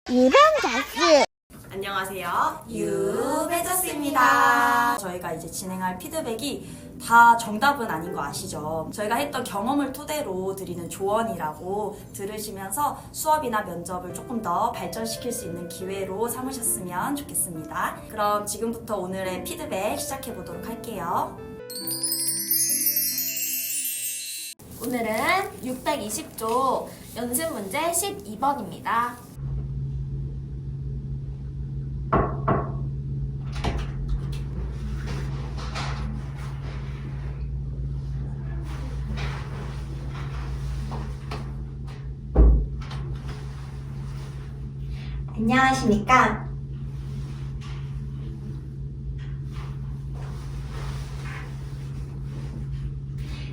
유벤자스. 안녕하세요. 유벤자스입니다. 저희가 이제 진행할 피드백이 다 정답은 아닌 거 아시죠? 저희가 했던 경험을 토대로 드리는 조언이라고 들으시면서 수업이나 면접을 조금 더 발전시킬 수 있는 기회로 삼으셨으면 좋겠습니다. 그럼 지금부터 오늘의 피드백 시작해 보도록 할게요. 오늘은 620조 연습 문제 12번입니다. 안녕하십니까?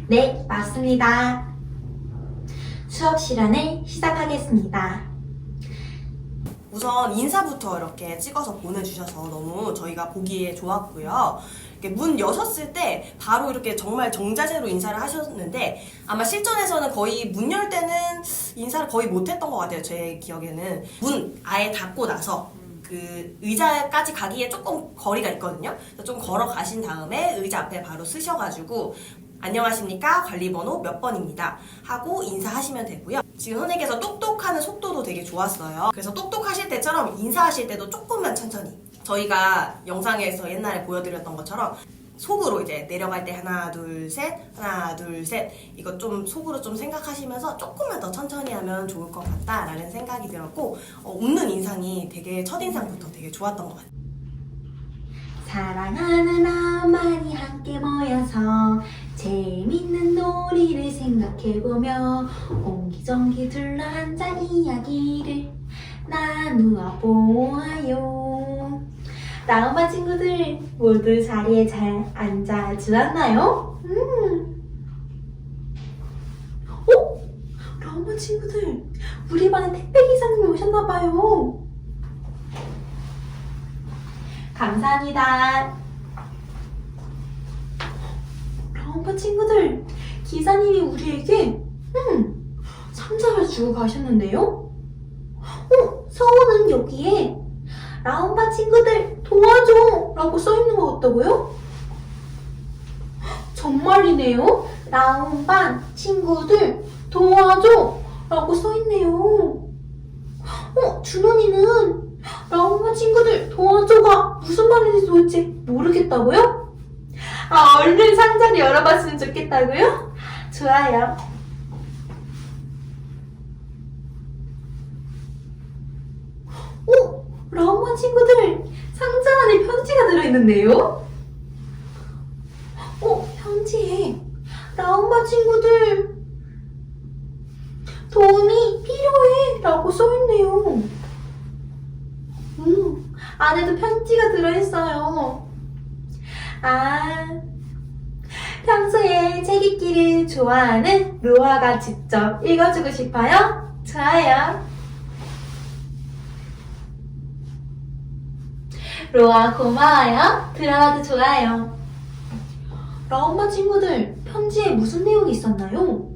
네, 맞습니다. 수업 시간을 시작하겠습니다. 우선 인사부터 이렇게 찍어서 보내주셔서 너무 저희가 보기에 좋았고요. 문 여셨을 때 바로 이렇게 정말 정자세로 인사를 하셨는데 아마 실전에서는 거의 문 열 때는 인사를 거의 못했던 것 같아요. 제 기억에는. 문 아예 닫고 나서 그 의자까지 가기에 조금 거리가 있거든요. 좀 걸어가신 다음에 의자 앞에 바로 쓰셔가지고 안녕하십니까? 관리번호 몇 번입니다. 하고 인사하시면 되고요. 지금 선생님께서 똑똑하는 속도도 되게 좋았어요. 그래서 똑똑하실 때처럼 인사하실 때도 조금만 천천히. 저희가 영상에서 옛날에 보여드렸던 것처럼 속으로 이제 내려갈 때 하나, 둘, 셋, 하나, 둘, 셋. 이거 좀 속으로 좀 생각하시면서 조금만 더 천천히 하면 좋을 것 같다라는 생각이 들었고, 웃는 인상이 되게 첫인상부터 되게 좋았던 것 같아요. 사랑하는 아만이 함께 모여서 재밌는 놀이를 생각해보며 옹기종기 둘러앉아 이야기를 나누어 보아요. 라우마 친구들 모두 자리에 잘 앉아 주었나요? 라우마 친구들 우리 반에 택배 기사님이 오셨나봐요. 감사합니다. 라우마 친구들, 기사님이 우리에게 상자를 주고 가셨는데요? 서우는 여기에 라움반 친구들 도와줘! 라고 써있는 것 같다고요? 정말이네요. 라움반 친구들 도와줘! 라고 써있네요. 준원이는 라움반 친구들 도와줘가 무슨 말인지 도대체 모르겠다고요? 얼른 상자를 열어봤으면 좋겠다고요? 좋아요. 라움반 친구들, 상자 안에 편지가 들어있는데요? 편지에 라움반 친구들 도움이 필요해 라고 써있네요. 안에도 편지가 들어있어요. 평소에 책 읽기를 좋아하는 로아가 직접 읽어주고 싶어요? 좋아요. 로아 고마워요. 들어와도 좋아요. 라움바 친구들, 편지에 무슨 내용이 있었나요?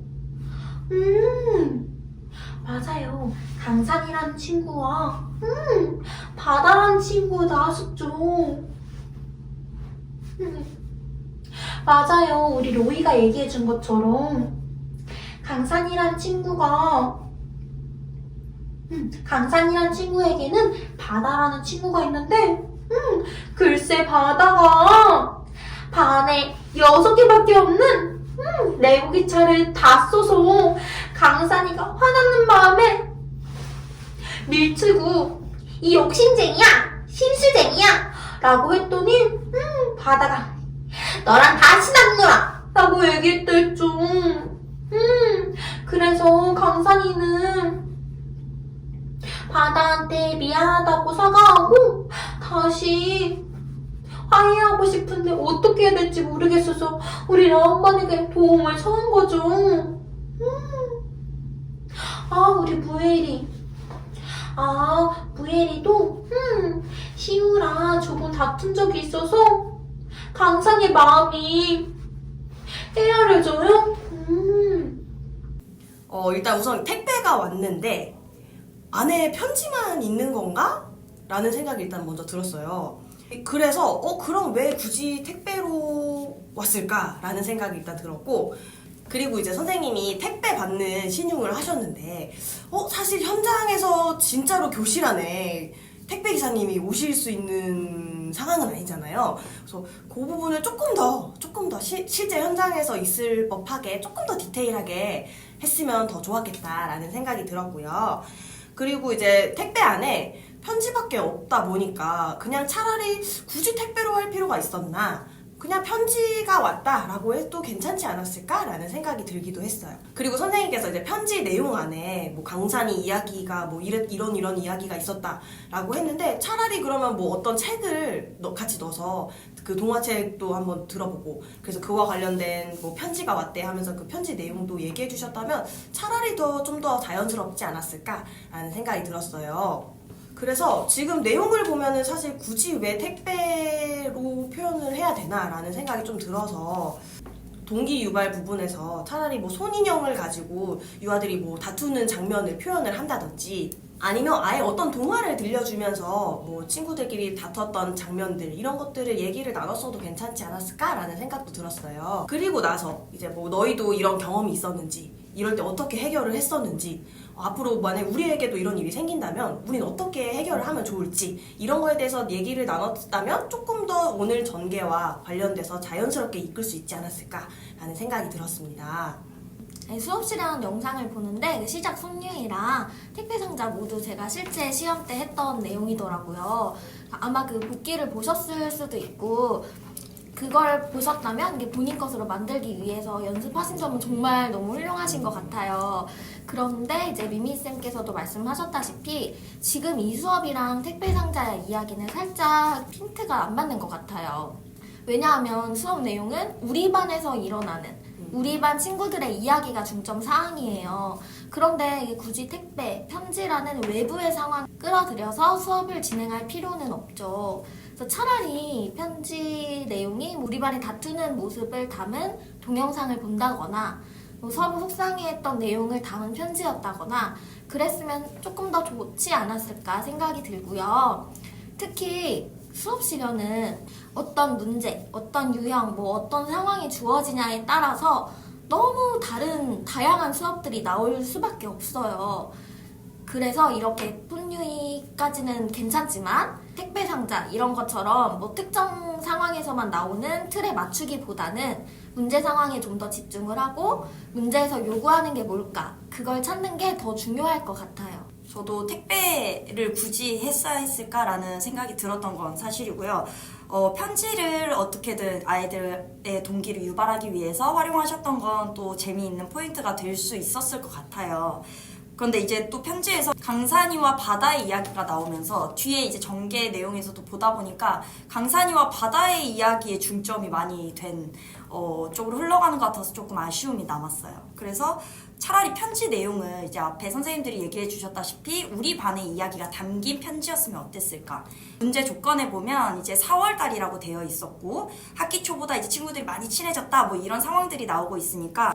맞아요. 강산이라는 친구와 바다라는 친구가 나왔었죠. 맞아요. 우리 로이가 얘기해준 것처럼 강산이란 친구에게는 바다라는 친구가 있는데 글쎄 바다가 반에 6개밖에 없는 레고기차를 다 써서 강산이가 화나는 마음에 밀치고 이 욕심쟁이야! 실수쟁이야! 라고 했더니 바다가 너랑 다시 안 놀아! 라고 얘기했댔죠. 그래서 강산이는 바다한테 미안하다고 사과하고 다시 화해하고 싶은데 어떻게 해야 될지 모르겠어서 우리 라움반에게 도움을 청한 거죠. 우리 무에리. 무에리도 시우랑 조금 다툰 적이 있어서 강산의 마음이 헤아려져요? 일단 우선 택배가 왔는데 안에 편지만 있는 건가? 라는 생각이 일단 먼저 들었어요. 그래서 그럼 왜 굳이 택배로 왔을까? 라는 생각이 일단 들었고, 그리고 이제 선생님이 택배 받는 신용을 하셨는데 사실 현장에서 진짜로 교실 안에 택배 기사님이 오실 수 있는 상황은 아니잖아요. 그래서 그 부분을 조금 더 실제 현장에서 있을 법하게 조금 더 디테일하게 했으면 더 좋았겠다라는 생각이 들었고요. 그리고 이제 택배 안에 편지밖에 없다 보니까 그냥 차라리 굳이 택배로 할 필요가 있었나, 그냥 편지가 왔다라고 해도 괜찮지 않았을까라는 생각이 들기도 했어요. 그리고 선생님께서 이제 편지 내용 안에 뭐 강산이 이야기가 뭐 이런 이야기가 있었다라고 했는데, 차라리 그러면 뭐 어떤 책을 같이 넣어서 그 동화책도 한번 들어보고, 그래서 그와 관련된 뭐 편지가 왔대 하면서 그 편지 내용도 얘기해 주셨다면 차라리 좀 더 자연스럽지 않았을까라는 생각이 들었어요. 그래서 지금 내용을 보면은 사실 굳이 왜 택배로 표현을 해야 되나라는 생각이 좀 들어서, 동기 유발 부분에서 차라리 뭐 손인형을 가지고 유아들이 뭐 다투는 장면을 표현을 한다든지, 아니면 아예 어떤 동화를 들려주면서 뭐 친구들끼리 다퉜던 장면들, 이런 것들을 얘기를 나눴어도 괜찮지 않았을까라는 생각도 들었어요. 그리고 나서 이제 뭐 너희도 이런 경험이 있었는지, 이럴 때 어떻게 해결을 했었는지, 앞으로 만약 우리에게도 이런 일이 생긴다면 우린 어떻게 해결을 하면 좋을지, 이런 거에 대해서 얘기를 나눴다면 조금 더 오늘 전개와 관련돼서 자연스럽게 이끌 수 있지 않았을까라는 생각이 들었습니다. 수업시간 영상을 보는데 그 시작 손유이랑 택배 상자 모두 제가 실제 시험 때 했던 내용이더라고요. 아마 그 복기를 보셨을 수도 있고, 그걸 보셨다면 이게 본인 것으로 만들기 위해서 연습하신 점은 정말 너무 훌륭하신 것 같아요. 그런데 이제 미미쌤께서도 말씀하셨다시피 지금 이 수업이랑 택배 상자의 이야기는 살짝 핀트가 안 맞는 것 같아요. 왜냐하면 수업 내용은 우리 반에서 일어나는 우리 반 친구들의 이야기가 중점 사항이에요. 그런데 이게 굳이 택배, 편지라는 외부의 상황을 끌어들여서 수업을 진행할 필요는 없죠. 그래서 차라리 편지 내용이 우리 반이 다투는 모습을 담은 동영상을 본다거나, 서로 속상해했던 내용을 담은 편지였다거나 그랬으면 조금 더 좋지 않았을까 생각이 들고요. 특히 수업 시간은 어떤 문제, 어떤 유형, 어떤 상황이 주어지냐에 따라서 너무 다양한 수업들이 나올 수밖에 없어요. 그래서 이렇게 푼유이까지는 괜찮지만 택배 상자 이런 것처럼 특정 상황에서만 나오는 틀에 맞추기보다는 문제 상황에 좀 더 집중을 하고 문제에서 요구하는 게 뭘까, 그걸 찾는 게 더 중요할 것 같아요. 저도 택배를 굳이 했어야 했을까라는 생각이 들었던 건 사실이고요. 편지를 어떻게든 아이들의 동기를 유발하기 위해서 활용하셨던 건 또 재미있는 포인트가 될 수 있었을 것 같아요. 그런데 이제 또 편지에서 강산이와 바다의 이야기가 나오면서 뒤에 이제 전개 내용에서도 보다 보니까 강산이와 바다의 이야기에 중점이 많이 된 쪽으로 흘러가는 것 같아서 조금 아쉬움이 남았어요. 그래서 차라리 편지 내용을 이제 앞에 선생님들이 얘기해 주셨다시피 우리 반의 이야기가 담긴 편지였으면 어땠을까. 문제 조건에 보면 이제 4월달이라고 되어 있었고 학기 초보다 이제 친구들이 많이 친해졌다 이런 상황들이 나오고 있으니까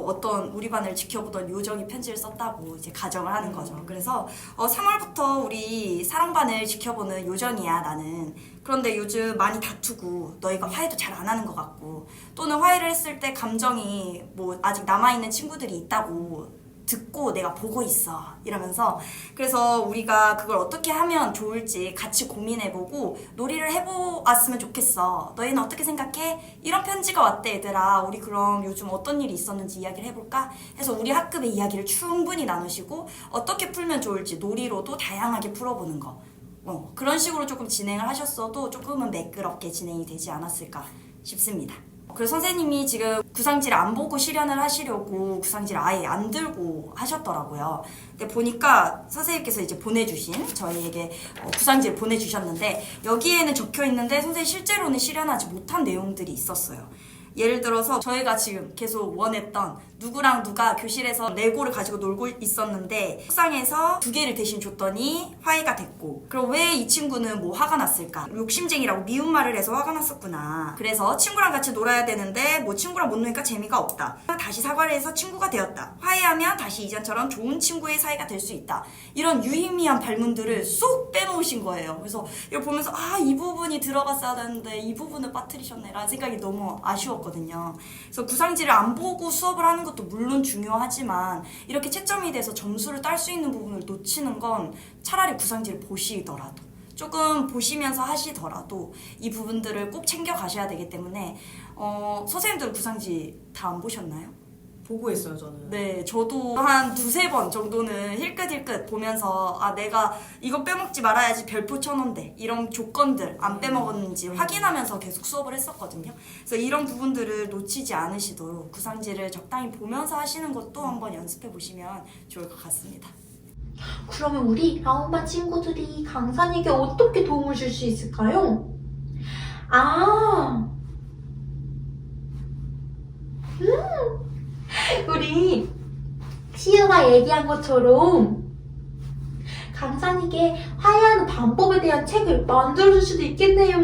어떤 우리 반을 지켜보던 요정이 편지를 썼다고 이제 가정을 하는 거죠. 그래서 3월부터 우리 사랑반을 지켜보는 요정이야 나는. 그런데 요즘 많이 다투고 너희가 화해도 잘 안 하는 것 같고, 또는 화해를 했을 때 감정이 아직 남아있는 친구들이 있다고 듣고 내가 보고 있어 이러면서, 그래서 우리가 그걸 어떻게 하면 좋을지 같이 고민해보고 놀이를 해보았으면 좋겠어. 너희는 어떻게 생각해? 이런 편지가 왔대 얘들아. 우리 그럼 요즘 어떤 일이 있었는지 이야기를 해볼까? 해서 우리 학급의 이야기를 충분히 나누시고 어떻게 풀면 좋을지 놀이로도 다양하게 풀어보는 거, 그런 식으로 조금 진행을 하셨어도 조금은 매끄럽게 진행이 되지 않았을까 싶습니다. 그래서 선생님이 지금 구상지를 안 보고 실현을 하시려고 구상지를 아예 안 들고 하셨더라고요. 근데 보니까 선생님께서 이제 보내주신, 저희에게 구상지를 보내주셨는데 여기에는 적혀 있는데 선생님 실제로는 실현하지 못한 내용들이 있었어요. 예를 들어서 저희가 지금 계속 원했던 누구랑 누가 교실에서 레고를 가지고 놀고 있었는데 책상에서 2개를 대신 줬더니 화해가 됐고, 그럼 왜 이 친구는 뭐 화가 났을까? 욕심쟁이라고 미운 말을 해서 화가 났었구나. 그래서 친구랑 같이 놀아야 되는데 뭐 친구랑 못 노니까 재미가 없다. 다시 사과를 해서 친구가 되었다. 화해하면 다시 이전처럼 좋은 친구의 사이가 될 수 있다. 이런 유의미한 발문들을 쏙 빼놓으신 거예요. 그래서 이걸 보면서 이 부분이 들어갔어야 되는데 이 부분을 빠뜨리셨네 라는 생각이 너무 아쉬웠거든요. 그래서 구상지를 안 보고 수업을 하는 것도 물론 중요하지만 이렇게 채점이 돼서 점수를 딸 수 있는 부분을 놓치는 건 차라리 구상지를 보시더라도, 조금 보시면서 하시더라도 이 부분들을 꼭 챙겨 가셔야 되기 때문에 선생님들 구상지 다 안 보셨나요? 보고 했어요, 저는. 네, 저도 한 2-3번 정도는 힐끗힐끗 보면서 내가 이거 빼먹지 말아야지 별표 쳐놓은데 이런 조건들 안 빼먹었는지 확인하면서 계속 수업을 했었거든요. 그래서 이런 부분들을 놓치지 않으시도록 구상지를 적당히 보면서 하시는 것도 한번 연습해 보시면 좋을 것 같습니다. 그러면 우리 라온반 친구들이 강산에게 어떻게 도움을 줄 수 있을까요? 우리 시우가 얘기한 것처럼 강산에게 화해하는 방법에 대한 책을 만들어줄 수도 있겠네요.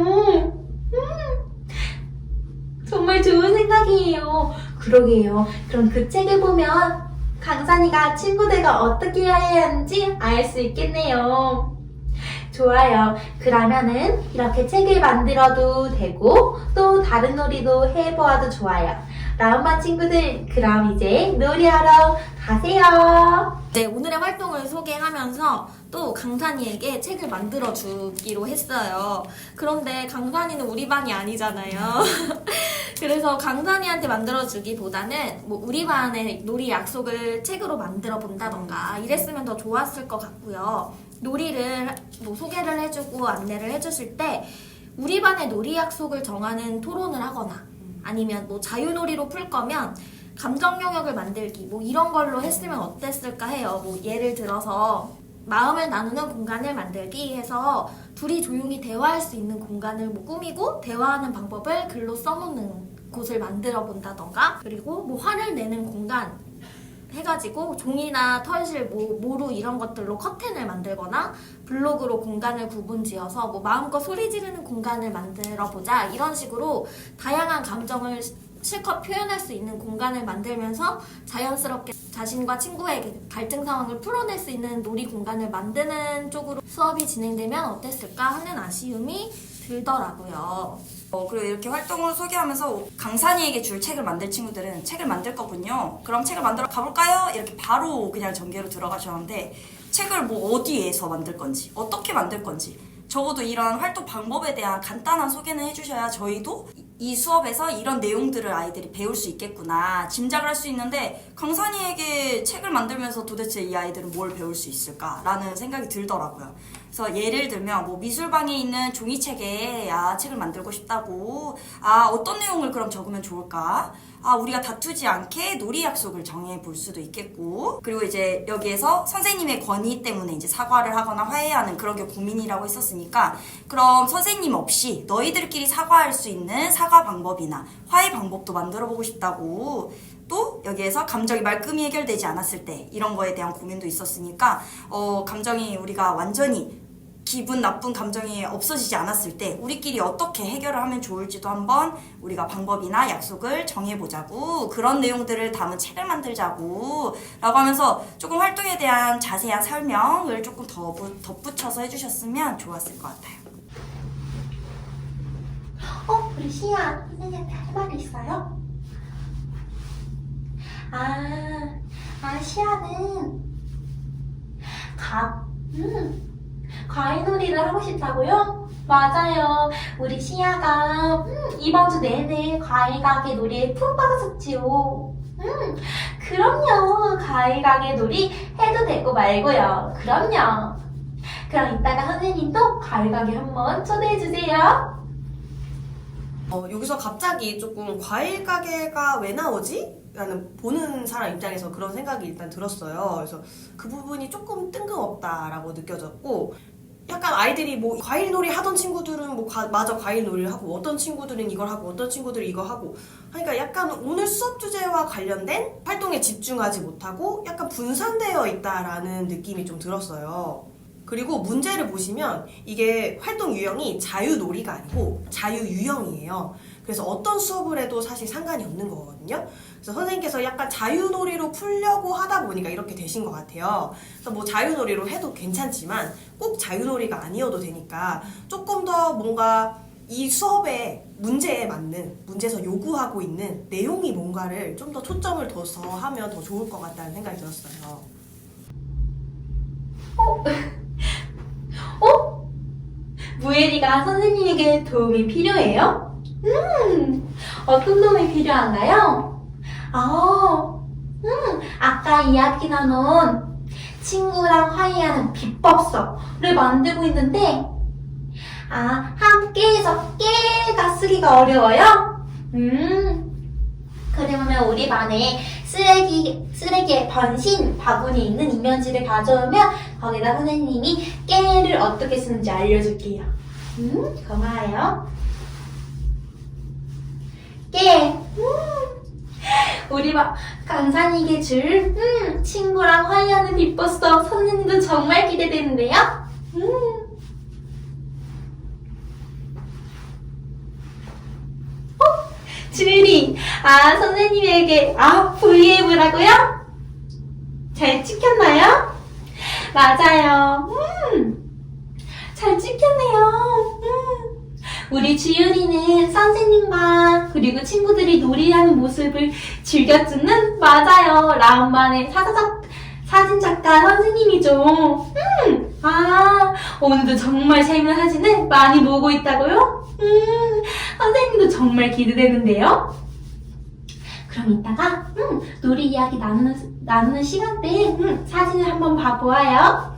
정말 좋은 생각이에요. 그러게요. 그럼 그 책을 보면 강산이가 친구들과 어떻게 화해해야 하는지 알 수 있겠네요. 좋아요. 그러면은 이렇게 책을 만들어도 되고 또 다른 놀이도 해보아도 좋아요. 라온반 친구들, 그럼 이제 놀이하러 가세요. 네, 오늘의 활동을 소개하면서 또 강산이에게 책을 만들어 주기로 했어요. 그런데 강산이는 우리 반이 아니잖아요. 그래서 강산이한테 만들어 주기보다는 뭐 우리 반의 놀이 약속을 책으로 만들어 본다던가 이랬으면 더 좋았을 것 같고요. 놀이를 뭐 소개를 해주고 안내를 해주실 때 우리 반의 놀이 약속을 정하는 토론을 하거나 아니면 뭐 자유놀이로 풀 거면 감정 영역을 만들기 뭐 이런 걸로 했으면 어땠을까 해요. 뭐 예를 들어서 마음을 나누는 공간을 만들기 해서 둘이 조용히 대화할 수 있는 공간을 뭐 꾸미고 대화하는 방법을 글로 써놓는 곳을 만들어 본다던가, 그리고 뭐 화를 내는 공간 해가지고 종이나 털실, 모루 이런 것들로 커튼을 만들거나 블록으로 공간을 구분지어서 뭐 마음껏 소리 지르는 공간을 만들어보자, 이런 식으로 다양한 감정을 실컷 표현할 수 있는 공간을 만들면서 자연스럽게 자신과 친구의 갈등 상황을 풀어낼 수 있는 놀이 공간을 만드는 쪽으로 수업이 진행되면 어땠을까 하는 아쉬움이 들더라고요. 그리고 이렇게 활동을 소개하면서 강산이에게 줄 책을 만들 친구들은 책을 만들 거군요. 그럼 책을 만들어 가볼까요? 이렇게 바로 그냥 전개로 들어가셨는데, 책을 뭐 어디에서 만들 건지, 어떻게 만들 건지, 적어도 이런 활동 방법에 대한 간단한 소개는 해주셔야 저희도 이 수업에서 이런 내용들을 아이들이 배울 수 있겠구나 짐작을 할 수 있는데, 강산이에게 책을 만들면서 도대체 이 아이들은 뭘 배울 수 있을까라는 생각이 들더라고요. 그래서 예를 들면 뭐 미술방에 있는 종이책에 책을 만들고 싶다고, 어떤 내용을 그럼 적으면 좋을까? 우리가 다투지 않게 놀이 약속을 정해 볼 수도 있겠고, 그리고 이제 여기에서 선생님의 권위 때문에 이제 사과를 하거나 화해하는 그런 게 고민이라고 했었으니까, 그럼 선생님 없이 너희들끼리 사과할 수 있는 사과 방법이나 화해 방법도 만들어 보고 싶다고. 또 여기에서 감정이 말끔히 해결되지 않았을 때 이런 거에 대한 고민도 있었으니까, 감정이 우리가 완전히 기분 나쁜 감정이 없어지지 않았을 때 우리끼리 어떻게 해결을 하면 좋을지도 한번 우리가 방법이나 약속을 정해보자고, 그런 내용들을 담은 책을 만들자고 라고 하면서 조금 활동에 대한 자세한 설명을 조금 더 덧붙여서 해주셨으면 좋았을 것 같아요. 우리 시아, 선생님한테 할 말이 있어요? 시아는 과일놀이를 하고 싶다고요? 맞아요. 우리 시아가 이번 주 내내 과일 가게 놀이에 푹 빠졌지요. 그럼요. 과일 가게 놀이 해도 되고 말고요. 그럼요. 그럼 이따가 선생님도 과일 가게 한번 초대해주세요. 여기서 갑자기 조금 과일 가게가 왜 나오지? 라는 보는 사람 입장에서 그런 생각이 일단 들었어요. 그래서 그 부분이 조금 뜬금없다라고 느껴졌고, 약간 아이들이 뭐 과일놀이 하던 친구들은 뭐 마저 과일놀이를 하고 어떤 친구들은 이걸 하고 어떤 친구들은 이거 하고 그러니까 약간 오늘 수업 주제와 관련된 활동에 집중하지 못하고 약간 분산되어 있다라는 느낌이 좀 들었어요. 그리고 문제를 보시면 이게 활동 유형이 자유놀이가 아니고 자유유형이에요. 그래서 어떤 수업을 해도 사실 상관이 없는 거거든요. 그래서 선생님께서 약간 자유놀이로 풀려고 하다 보니까 이렇게 되신 것 같아요. 그래서 뭐 자유놀이로 해도 괜찮지만 꼭 자유놀이가 아니어도 되니까 조금 더 뭔가 이 수업의 문제에 맞는, 문제에서 요구하고 있는 내용이 뭔가를 좀 더 초점을 둬서 하면 더 좋을 것 같다는 생각이 들었어요. 무예리가 선생님에게 도움이 필요해요? 어떤 도움이 필요한가요? 아까 이야기 나눈 친구랑 화해하는 비법서를 만들고 있는데, 함께해서 깨가 쓰기가 어려워요? 그러면 우리 반에 쓰레기의 번신 바구니 있는 이면지를 가져오면 거기다 선생님이 깨를 어떻게 쓰는지 알려줄게요. 고마워요. 깨. 우리 반 강산이에게 줄 친구랑 화해하는 비법서 선생님도 정말 기대되는데요. 주리, 선생님에게 V앱이라고요? 잘 찍혔나요? 맞아요. 잘 찍혔네요. 우리 주율이는 선생님과 그리고 친구들이 놀이하는 모습을 즐겨 찍는, 맞아요, 라운반의 사진작가 선생님이죠. 오늘도 정말 재미난 사진을 많이 모으고 있다고요? 선생님도 정말 기대되는데요. 그럼 이따가 놀이 이야기 나누는 시간대에 사진을 한번 봐보아요.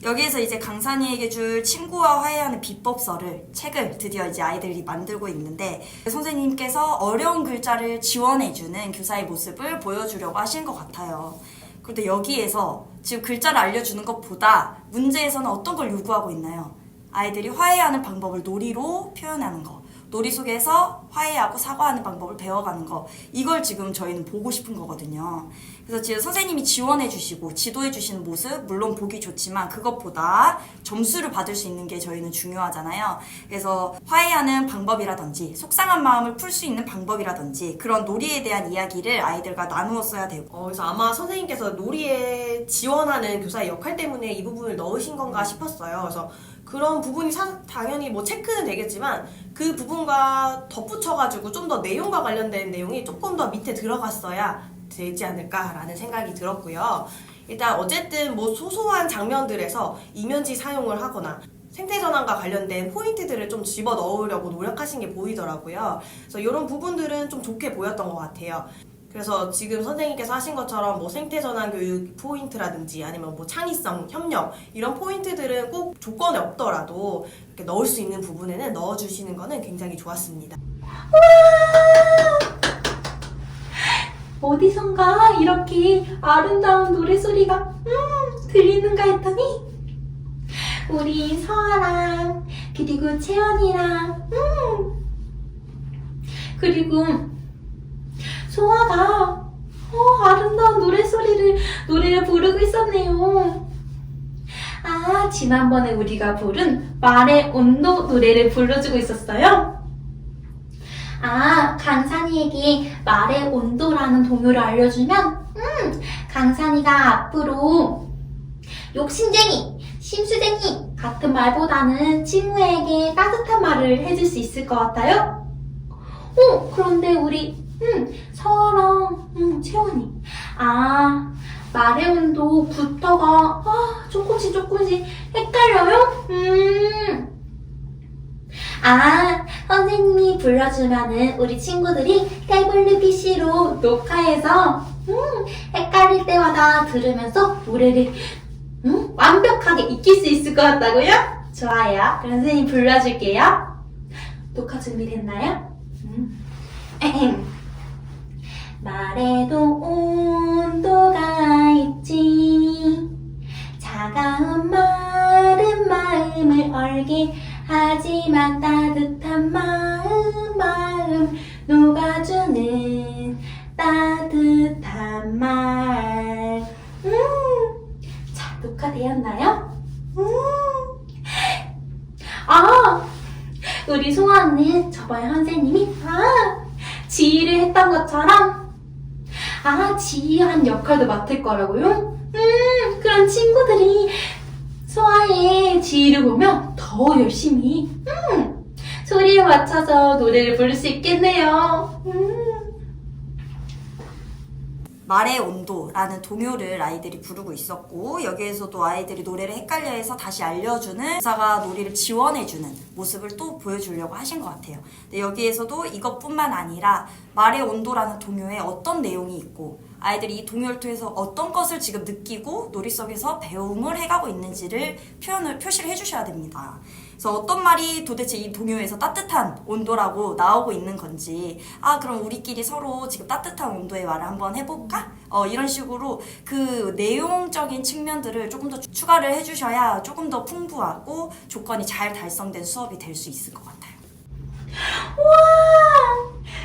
여기에서 이제 강산이에게 줄 친구와 화해하는 비법서를, 책을 드디어 이제 아이들이 만들고 있는데, 선생님께서 어려운 글자를 지원해주는 교사의 모습을 보여주려고 하신 것 같아요. 그런데 여기에서 지금 글자를 알려주는 것보다 문제에서는 어떤 걸 요구하고 있나요? 아이들이 화해하는 방법을 놀이로 표현하는 거, 놀이 속에서 화해하고 사과하는 방법을 배워가는 거, 이걸 지금 저희는 보고 싶은 거거든요. 그래서 지금 선생님이 지원해 주시고 지도해 주시는 모습 물론 보기 좋지만 그것보다 점수를 받을 수 있는 게 저희는 중요하잖아요. 그래서 화해하는 방법이라든지 속상한 마음을 풀 수 있는 방법이라든지 그런 놀이에 대한 이야기를 아이들과 나누었어야 되고, 그래서 아마 선생님께서 놀이에 지원하는 교사의 역할 때문에 이 부분을 넣으신 건가 싶었어요. 그래서 그런 부분이 당연히 뭐 체크는 되겠지만 그 부분과 덧붙여가지고 좀 더 내용과 관련된 내용이 조금 더 밑에 들어갔어야 되지 않을까라는 생각이 들었고요. 일단 어쨌든 뭐 소소한 장면들에서 이면지 사용을 하거나 생태전환과 관련된 포인트들을 좀 집어 넣으려고 노력하신 게 보이더라고요. 그래서 이런 부분들은 좀 좋게 보였던 것 같아요. 그래서 지금 선생님께서 하신 것처럼 뭐 생태전환 교육 포인트라든지 아니면 뭐 창의성, 협력 이런 포인트들은 꼭 조건에 없더라도 이렇게 넣을 수 있는 부분에는 넣어주시는 거는 굉장히 좋았습니다. 어디선가 이렇게 아름다운 노래소리가 들리는가 했더니 우리 서아랑 그리고 채연이랑 그리고 소아가 아름다운 노래를 부르고 있었네요. 지난번에 우리가 부른 말의 온도 노래를 불러주고 있었어요. 강산이에게 말의 온도라는 동요를 알려주면 강산이가 앞으로 욕심쟁이, 심수쟁이 같은 말보다는 친구에게 따뜻한 말을 해줄 수 있을 것 같아요. 그런데 우리 서아랑 채원이 말의 온도부터가 조금씩 헷갈려요? 선생님이 불러주면은 우리 친구들이 태블릿 PC로 녹화해서 헷갈릴 때마다 들으면서 노래를 완벽하게 익힐 수 있을 것 같다고요? 좋아요. 그럼 선생님 불러줄게요. 녹화 준비됐나요? 말에도 온도가 있지, 알게. 하지만 따뜻한 마음 녹아주는 따뜻한 말. 자, 녹화되었나요? 우리 소아 언니 저번에 선생님이 지휘를 했던 것처럼 지휘한 역할도 맡을 거라고요? 그럼 친구들이 소아의 지휘를 보면 더 열심히 소리에 맞춰서 노래를 부를 수 있겠네요. 말의 온도라는 동요를 아이들이 부르고 있었고, 여기에서도 아이들이 노래를 헷갈려해서 다시 알려주는 교사가 놀이를 지원해주는 모습을 또 보여주려고 하신 것 같아요. 근데 여기에서도 이것뿐만 아니라 말의 온도라는 동요에 어떤 내용이 있고, 아이들이 이 동요를 통해서 어떤 것을 지금 느끼고 놀이 속에서 배움을 해가고 있는지를 표시를 해주셔야 됩니다. 그래서 어떤 말이 도대체 이 동요에서 따뜻한 온도라고 나오고 있는 건지, 그럼 우리끼리 서로 지금 따뜻한 온도의 말을 한번 해볼까? 이런 식으로 그 내용적인 측면들을 조금 더 추가를 해주셔야 조금 더 풍부하고 조건이 잘 달성된 수업이 될 수 있을 것 같아요. 와,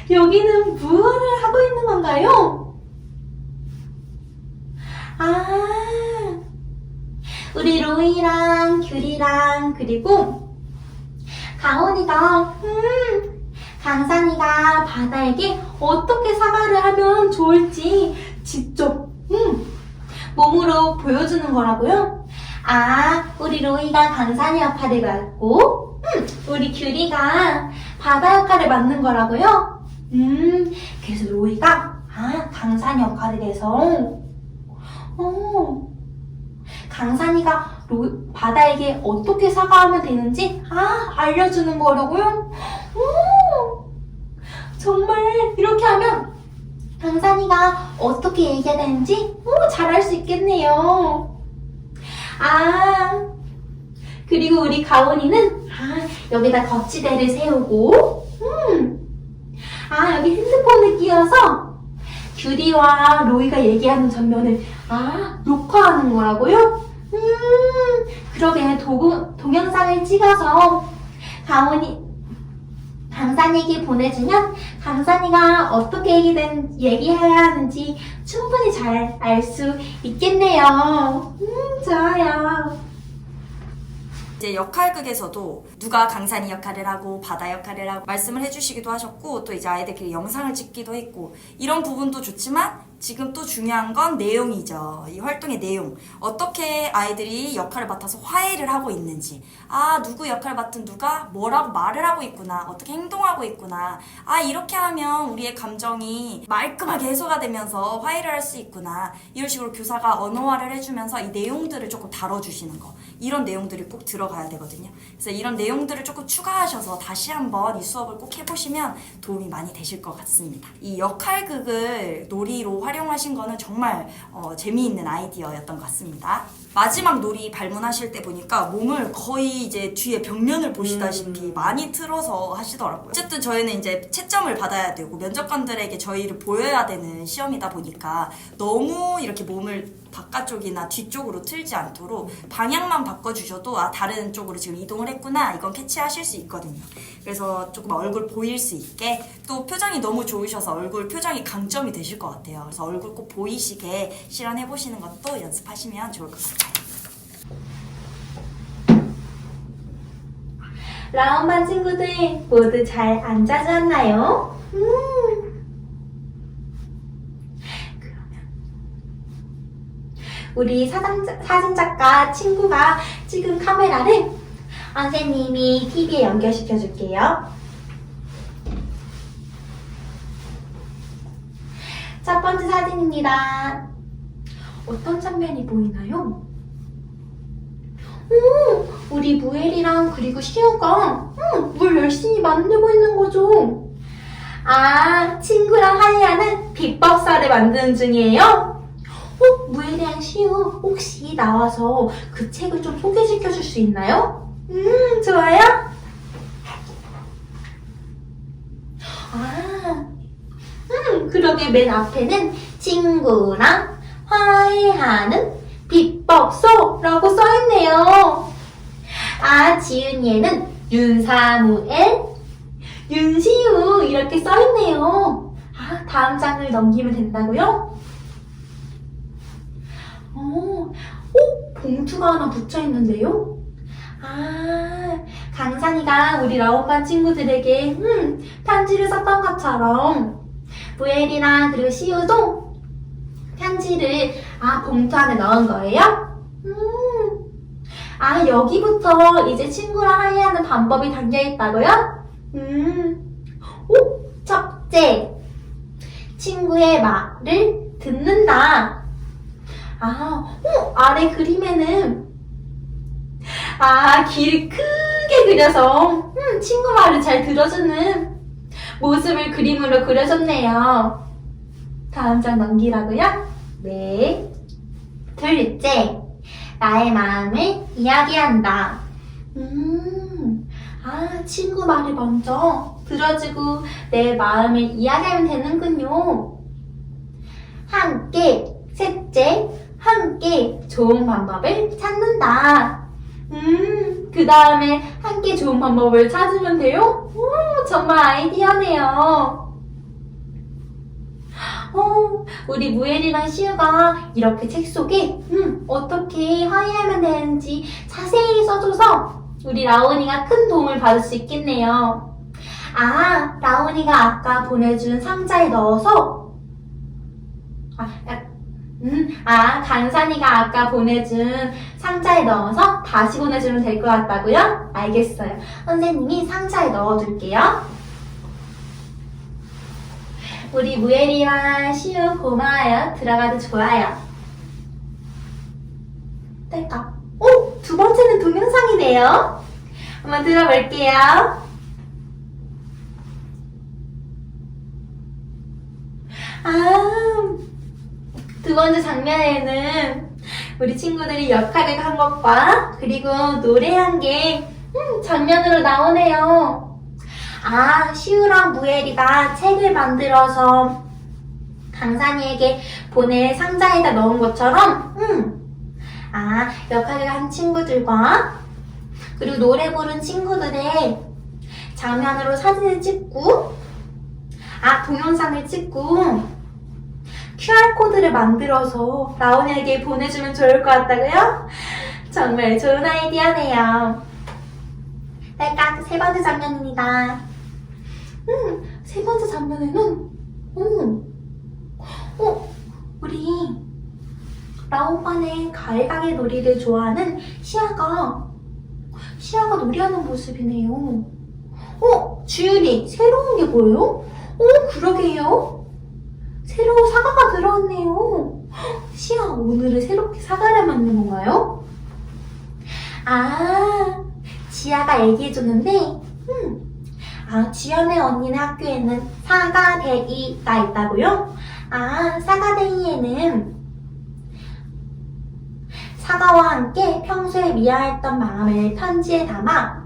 여기는 무엇을 하고 있는 건가요? 우리 로이랑 귤이랑 그리고 가온이가 강산이가 바다에게 어떻게 사과를 하면 좋을지 직접 몸으로 보여주는 거라고요? 우리 로이가 강산이 역할을 맡고 우리 귤이가 바다 역할을 맡는 거라고요? 그래서 로이가 강산이 역할을 해서 강산이가 바다에게 어떻게 사과하면 되는지 알려주는 거라고요? 정말 이렇게 하면 강산이가 어떻게 얘기해야 되는지 잘할 수 있겠네요. 그리고 우리 가온이는 여기다 거치대를 세우고 여기 핸드폰을 끼워서 귤이와 로이가 얘기하는 장면을 녹화하는 거라고요? 그러게 동영상을 찍어서 강산이에게 보내주면 강산이가 어떻게 얘기해야 하는지 충분히 잘 알 수 있겠네요. 좋아요. 이제 역할극에서도 누가 강산이 역할을 하고 바다 역할을 하고 말씀을 해주시기도 하셨고, 또 이제 아이들끼리 영상을 찍기도 했고, 이런 부분도 좋지만 지금 또 중요한 건 내용이죠. 이 활동의 내용. 어떻게 아이들이 역할을 맡아서 화해를 하고 있는지. 누구 역할 맡은 누가 뭐라고 말을 하고 있구나. 어떻게 행동하고 있구나. 이렇게 하면 우리의 감정이 말끔하게 해소가 되면서 화해를 할 수 있구나. 이런 식으로 교사가 언어화를 해주면서 이 내용들을 조금 다뤄주시는 거. 이런 내용들이 꼭 들어가야 되거든요. 그래서 이런 내용들을 조금 추가하셔서 다시 한번 이 수업을 꼭 해보시면 도움이 많이 되실 것 같습니다. 이 역할극을 놀이로 활용하신 거는 정말 재미있는 아이디어였던 것 같습니다. 마지막 놀이 발문하실 때 보니까 몸을 거의 이제 뒤에 벽면을 보시다시피 많이 틀어서 하시더라고요. 어쨌든 저희는 이제 채점을 받아야 되고 면접관들에게 저희를 보여야 되는 시험이다 보니까 너무 이렇게 몸을 바깥쪽이나 뒤쪽으로 틀지 않도록 방향만 바꿔주셔도 다른 쪽으로 지금 이동을 했구나, 이건 캐치하실 수 있거든요. 그래서 조금 얼굴 보일 수 있게, 또 표정이 너무 좋으셔서 얼굴 표정이 강점이 되실 것 같아요. 그래서 얼굴 꼭 보이시게 실현해보시는 것도 연습하시면 좋을 것 같아요. 라운반 친구들 모두 잘 앉아졌나요? 우리 사진작가 친구가 찍은 카메라를 선생님이 TV에 연결시켜 줄게요. 첫 번째 사진입니다. 어떤 장면이 보이나요? 우리 무엘이랑 그리고 시우가 물 열심히 만들고 있는 거죠. 친구랑 하이아는 비법사를 만드는 중이에요. 무엘이랑 시우 혹시 나와서 그 책을 좀 소개시켜 줄 수 있나요? 좋아요. 그러게 맨 앞에는 친구랑 화해하는 비법서라고 써있네요. 아, 지은이에는 윤사무엘, 윤시우 이렇게 써있네요. 아, 다음 장을 넘기면 된다고요? 봉투가 하나 붙여있는데요? 아, 강산이가 우리 라온반 친구들에게 편지를 썼던 것처럼 무엘이랑 그리고 시우도 편지를 봉투 안에 넣은 거예요? 아, 여기부터 이제 친구랑 화해하는 방법이 담겨있다고요? 첫째, 친구의 말을 듣는다. 아래 그림에는 귀를 크게 그려서 친구 말을 잘 들어주는 모습을 그림으로 그려줬네요. 다음 장 넘기라고요? 네. 둘째, 나의 마음을 이야기한다. 친구 말을 먼저 들어주고 내 마음을 이야기하면 되는군요. 함께, 셋째, 함께 좋은 방법을 찾는다. 그 다음에 함께 좋은 방법을 찾으면 돼요? 정말 아이디어네요. 우리 무엘이랑 시우가 이렇게 책 속에 어떻게 화해하면 되는지 자세히 써줘서 우리 라온이가 큰 도움을 받을 수 있겠네요. 라온이가 아까 보내준 상자에 넣어서 강산이가 아까 보내준 상자에 넣어서 다시 보내주면 될 것 같다고요? 알겠어요. 선생님이 상자에 넣어둘게요. 우리 무엘이와 시우 고마워요. 들어가도 좋아요. 뗄까? 두 번째는 동영상이네요. 한번 들어볼게요. 두 번째 장면에는 우리 친구들이 역할을 한 것과 그리고 노래한 게 장면으로 나오네요. 시우랑 무엘이가 책을 만들어서 강산이에게 보낼 상자에다 넣은 것처럼 역할을 한 친구들과 그리고 노래 부른 친구들의 장면으로 사진을 찍고 동영상을 찍고 QR코드를 만들어서 라온이에게 보내주면 좋을 것 같다고요? 정말 좋은 아이디어네요. 딸깍 세 번째 장면입니다. 세 번째 장면에는 우리 라온반의 가일가게 놀이를 좋아하는 시아가 놀이하는 모습이네요. 지은이 새로운 게 뭐예요? 그러게요. 새로운 사과가 들어왔네요. 시아, 오늘은 새롭게 사과를 만든 건가요? 지아가 얘기해줬는데 지연의 언니네 학교에는 사과데이가 있다고요? 사과데이에는 사과와 함께 평소에 미안했던 마음을 편지에 담아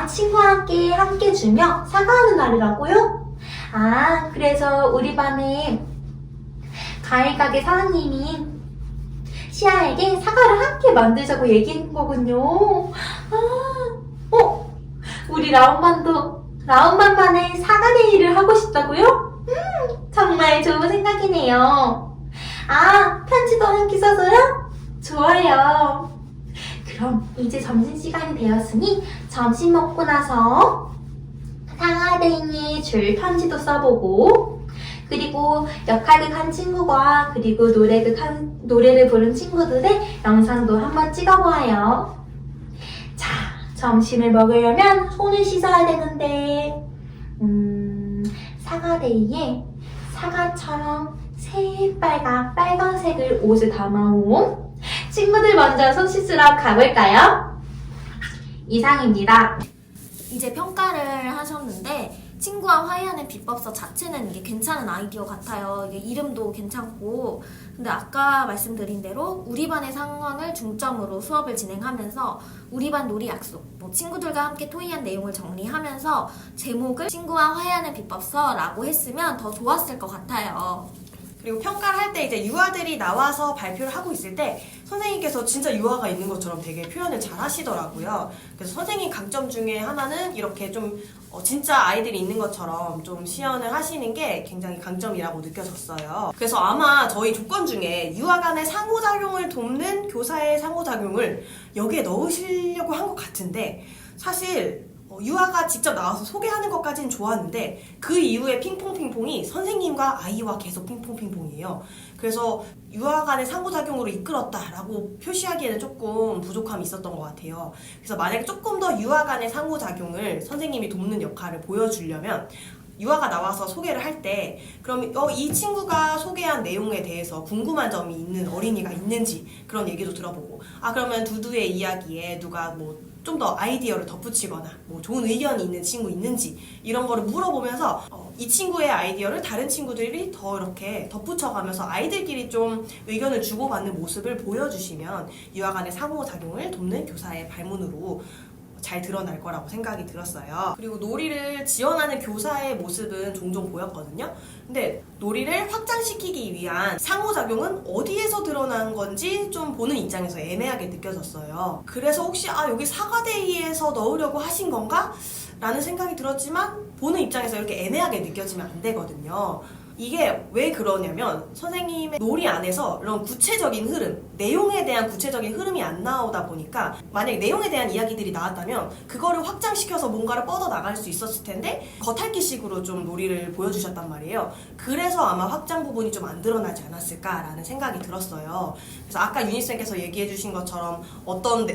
친구와 함께 주며 사과하는 날이라고요? 그래서 우리 반에 과일가게 사장님이 시아에게 사과를 함께 만들자고 얘기한 거군요. 우리 라온반 반에 사과데이를 하고 싶다고요? 정말 좋은 생각이네요. 편지도 함께 써서요? 좋아요. 그럼 이제 점심시간이 되었으니 점심 먹고 나서 사과데이에 줄 편지도 써보고 그리고 역할극 한 친구와 그리고 노래를 부른 친구들의 영상도 한번 찍어보아요. 자, 점심을 먹으려면 손을 씻어야 되는데 사과데이에 사과처럼 새빨간 빨간색을 옷에 담아온 친구들 먼저 손 씻으러 가볼까요? 이상입니다. 이제 평가를 하셨는데 친구와 화해하는 비법서 자체는 이게 괜찮은 아이디어 같아요. 이게 이름도 괜찮고. 근데 아까 말씀드린 대로 우리 반의 상황을 중점으로 수업을 진행하면서 우리 반 놀이 약속, 친구들과 함께 토의한 내용을 정리하면서 제목을 친구와 화해하는 비법서라고 했으면 더 좋았을 것 같아요. 그리고 평가를 할 때 이제 유아들이 나와서 발표를 하고 있을 때 선생님께서 진짜 유아가 있는 것처럼 되게 표현을 잘 하시더라고요. 그래서 선생님 강점 중에 하나는 이렇게 좀 진짜 아이들이 있는 것처럼 좀 시연을 하시는 게 굉장히 강점이라고 느껴졌어요. 그래서 아마 저희 조건 중에 유아 간의 상호작용을 돕는 교사의 상호작용을 여기에 넣으시려고 한 것 같은데 사실 유아가 직접 나와서 소개하는 것까지는 좋았는데 그 이후에 핑퐁핑퐁이 선생님과 아이와 계속 핑퐁핑퐁이에요. 그래서 유아 간의 상호작용으로 이끌었다라고 표시하기에는 조금 부족함이 있었던 것 같아요. 그래서 만약에 조금 더 유아 간의 상호작용을 선생님이 돕는 역할을 보여주려면 유아가 나와서 소개를 할 때 그럼 이 친구가 소개한 내용에 대해서 궁금한 점이 있는 어린이가 있는지 그런 얘기도 들어보고 그러면 두두의 이야기에 누가 뭐 좀 더 아이디어를 덧붙이거나 뭐 좋은 의견이 있는 친구 있는지 이런 거를 물어보면서 이 친구의 아이디어를 다른 친구들이 더 이렇게 덧붙여가면서 아이들끼리 좀 의견을 주고받는 모습을 보여주시면 유아 간의 상호작용을 돕는 교사의 발문으로 잘 드러날 거라고 생각이 들었어요. 그리고 놀이를 지원하는 교사의 모습은 종종 보였거든요. 근데 놀이를 확장시키기 위한 상호작용은 어디에서 드러난 건지 좀 보는 입장에서 애매하게 느껴졌어요. 그래서 혹시 여기 사과데이에서 넣으려고 하신 건가? 라는 생각이 들었지만 보는 입장에서 이렇게 애매하게 느껴지면 안 되거든요. 이게 왜 그러냐면 선생님의 놀이 안에서 이런 구체적인 흐름, 내용에 대한 구체적인 흐름이 안 나오다 보니까 만약에 내용에 대한 이야기들이 나왔다면 그거를 확장시켜서 뭔가를 뻗어나갈 수 있었을 텐데 겉핥기식으로 좀 놀이를 보여주셨단 말이에요. 그래서 아마 확장 부분이 좀 안 드러나지 않았을까라는 생각이 들었어요. 그래서 아까 유니쌤께서 얘기해 주신 것처럼 어떤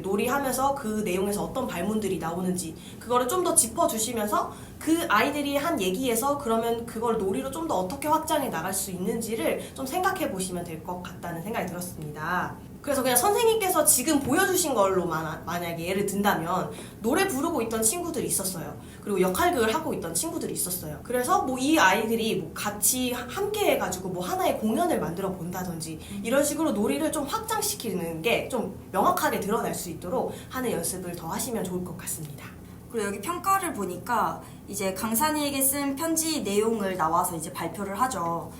놀이하면서 그 내용에서 어떤 발문들이 나오는지 그거를 좀 더 짚어주시면서 그 아이들이 한 얘기에서 그러면 그걸 놀이로 좀 더 어떻게 확장해 나갈 수 있는지를 좀 생각해 보시면 될 것 같다는 생각이 들었습니다. 그래서 그냥 선생님께서 지금 보여주신 걸로 만약에 예를 든다면 노래 부르고 있던 친구들이 있었어요. 그리고 역할극을 하고 있던 친구들이 있었어요. 그래서 뭐 이 아이들이 뭐 같이 함께 해가지고 뭐 하나의 공연을 만들어 본다든지 이런 식으로 놀이를 좀 확장시키는 게 좀 명확하게 드러날 수 있도록 하는 연습을 더 하시면 좋을 것 같습니다. 그리고 여기 평가를 보니까 이제 강산이에게 쓴 편지 내용을 나와서 이제 발표를 하죠.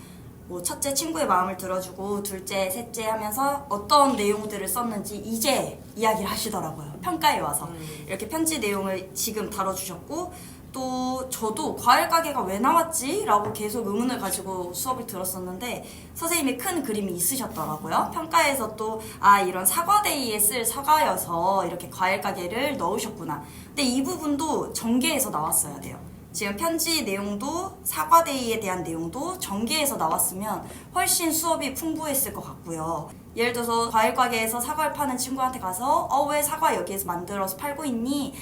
뭐 첫째 친구의 마음을 들어주고 둘째, 셋째 하면서 어떤 내용들을 썼는지 이제 이야기를 하시더라고요. 평가에 와서. 이렇게 편지 내용을 지금 다뤄주셨고 또 저도 과일 가게가 왜 나왔지? 라고 계속 의문을 가지고 수업을 들었었는데 선생님이 큰 그림이 있으셨더라고요. 평가에서 또 이런 사과데이에 쓸 사과여서 이렇게 과일 가게를 넣으셨구나. 근데 이 부분도 전개에서 나왔어야 돼요. 지금 편지 내용도 사과데이에 대한 내용도 전개에서 나왔으면 훨씬 수업이 풍부했을 것 같고요. 예를 들어서 과일 가게에서 사과를 파는 친구한테 가서 왜 사과 여기에서 만들어서 팔고 있니?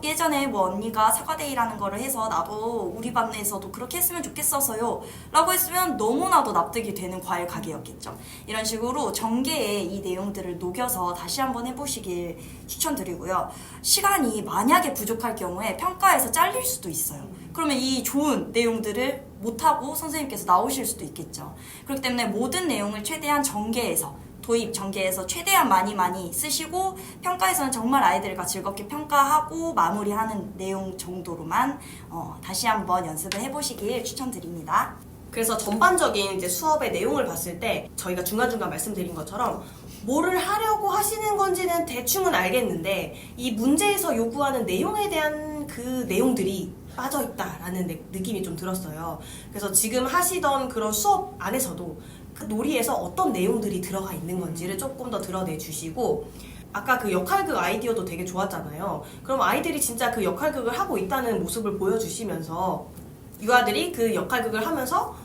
예전에 뭐 언니가 사과데이라는 거를 해서 나도 우리 반에서도 그렇게 했으면 좋겠어서요 라고 했으면 너무나도 납득이 되는 과일 가게였겠죠. 이런 식으로 전개에 이 내용들을 녹여서 다시 한번 해보시길 추천드리고요. 시간이 만약에 부족할 경우에 평가에서 잘릴 수도 있어요. 그러면 이 좋은 내용들을 못하고 선생님께서 나오실 수도 있겠죠. 그렇기 때문에 모든 내용을 최대한 도입 전개해서 최대한 많이 쓰시고 평가에서는 정말 아이들과 즐겁게 평가하고 마무리하는 내용 정도로만 다시 한번 연습을 해보시길 추천드립니다. 그래서 전반적인 이제 수업의 내용을 봤을 때 저희가 중간중간 말씀드린 것처럼 뭐를 하려고 하시는 건지는 대충은 알겠는데 이 문제에서 요구하는 내용에 대한 그 내용들이 빠져있다라는 느낌이 좀 들었어요. 그래서 지금 하시던 그런 수업 안에서도 그 놀이에서 어떤 내용들이 들어가 있는 건지를 조금 더 드러내 주시고 아까 그 역할극 아이디어도 되게 좋았잖아요. 그럼 아이들이 진짜 그 역할극을 하고 있다는 모습을 보여주시면서 유아들이 그 역할극을 하면서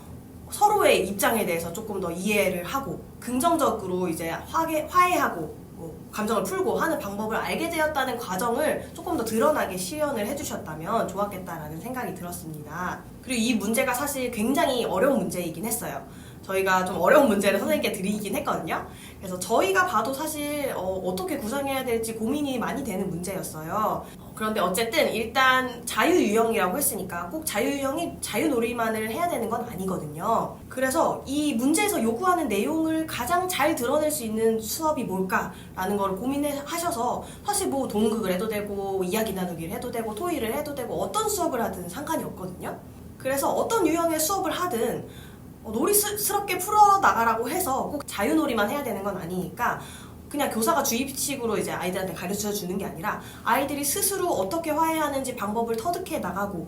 서로의 입장에 대해서 조금 더 이해를 하고 긍정적으로 이제 화해하고 감정을 풀고 하는 방법을 알게 되었다는 과정을 조금 더 드러나게 시연을 해주셨다면 좋았겠다라는 생각이 들었습니다. 그리고 이 문제가 사실 굉장히 어려운 문제이긴 했어요. 저희가 좀 어려운 문제를 선생님께 드리긴 했거든요. 그래서 저희가 봐도 사실 어떻게 구성해야 될지 고민이 많이 되는 문제였어요. 그런데 어쨌든 일단 자유유형이라고 했으니까 꼭 자유유형이 자유놀이만을 해야 되는 건 아니거든요. 그래서 이 문제에서 요구하는 내용을 가장 잘 드러낼 수 있는 수업이 뭘까라는 걸 고민하셔서 사실 뭐 동극을 해도 되고 이야기 나누기를 해도 되고 토의를 해도 되고 어떤 수업을 하든 상관이 없거든요. 그래서 어떤 유형의 수업을 하든 놀이스럽게 풀어나가라고 해서 꼭 자유놀이만 해야 되는 건 아니니까 그냥 교사가 주입식으로 이제 아이들한테 가르쳐 주는 게 아니라 아이들이 스스로 어떻게 화해하는지 방법을 터득해 나가고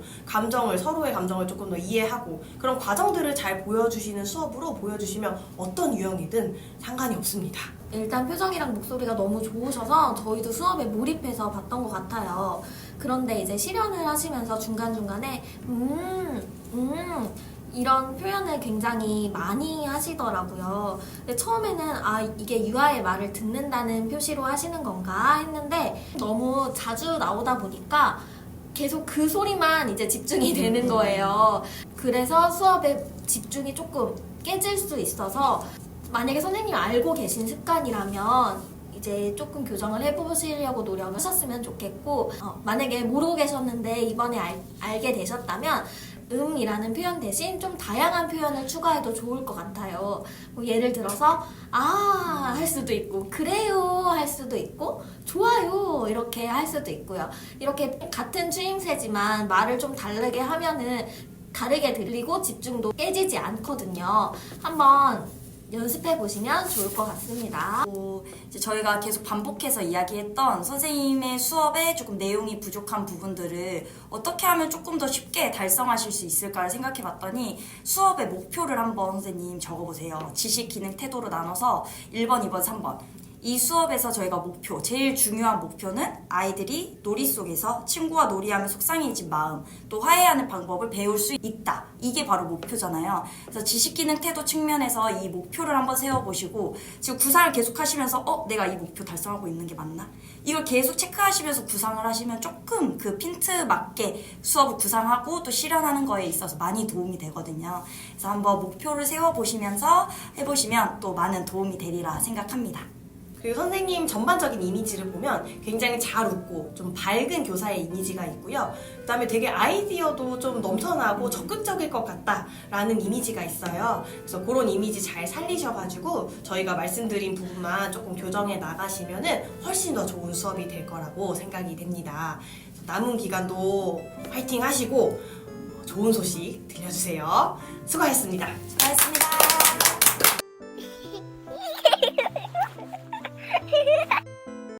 서로의 감정을 조금 더 이해하고 그런 과정들을 잘 보여주시는 수업으로 보여주시면 어떤 유형이든 상관이 없습니다. 일단 표정이랑 목소리가 너무 좋으셔서 저희도 수업에 몰입해서 봤던 것 같아요. 그런데 이제 실연을 하시면서 중간중간에 이런 표현을 굉장히 많이 하시더라고요. 근데 처음에는 이게 유아의 말을 듣는다는 표시로 하시는 건가 했는데 너무 자주 나오다 보니까 계속 그 소리만 이제 집중이 되는 거예요. 그래서 수업에 집중이 조금 깨질 수 있어서 만약에 선생님이 알고 계신 습관이라면 이제 조금 교정을 해보시려고 노력을 하셨으면 좋겠고 만약에 모르고 계셨는데 이번에 알게 되셨다면 이라는 표현 대신 좀 다양한 표현을 추가해도 좋을 것 같아요. 뭐 예를 들어서 할 수도 있고 그래요 할 수도 있고 좋아요 이렇게 할 수도 있고요. 이렇게 같은 추임새지만 말을 좀 다르게 하면은 다르게 들리고 집중도 깨지지 않거든요. 한번 연습해 보시면 좋을 것 같습니다. 이제 저희가 계속 반복해서 이야기했던 선생님의 수업에 조금 내용이 부족한 부분들을 어떻게 하면 조금 더 쉽게 달성하실 수 있을까를 생각해 봤더니 수업의 목표를 한번 선생님 적어보세요. 지식, 기능, 태도로 나눠서 1번, 2번, 3번. 이 수업에서 저희가 제일 중요한 목표는 아이들이 놀이 속에서 친구와 놀이하며 속상해진 마음, 또 화해하는 방법을 배울 수 있다. 이게 바로 목표잖아요. 그래서 지식, 기능, 태도 측면에서 이 목표를 한번 세워보시고 지금 구상을 계속 하시면서 내가 이 목표 달성하고 있는 게 맞나? 이걸 계속 체크하시면서 구상을 하시면 조금 그 핀트 맞게 수업을 구상하고 또 실현하는 거에 있어서 많이 도움이 되거든요. 그래서 한번 목표를 세워보시면서 해보시면 또 많은 도움이 되리라 생각합니다. 그리고 선생님 전반적인 이미지를 보면 굉장히 잘 웃고 좀 밝은 교사의 이미지가 있고요. 그 다음에 되게 아이디어도 좀 넘쳐나고 적극적일 것 같다라는 이미지가 있어요. 그래서 그런 이미지 잘 살리셔가지고 저희가 말씀드린 부분만 조금 교정해 나가시면은 훨씬 더 좋은 수업이 될 거라고 생각이 됩니다. 남은 기간도 화이팅 하시고 좋은 소식 들려주세요. 수고하셨습니다. 수고하셨습니다.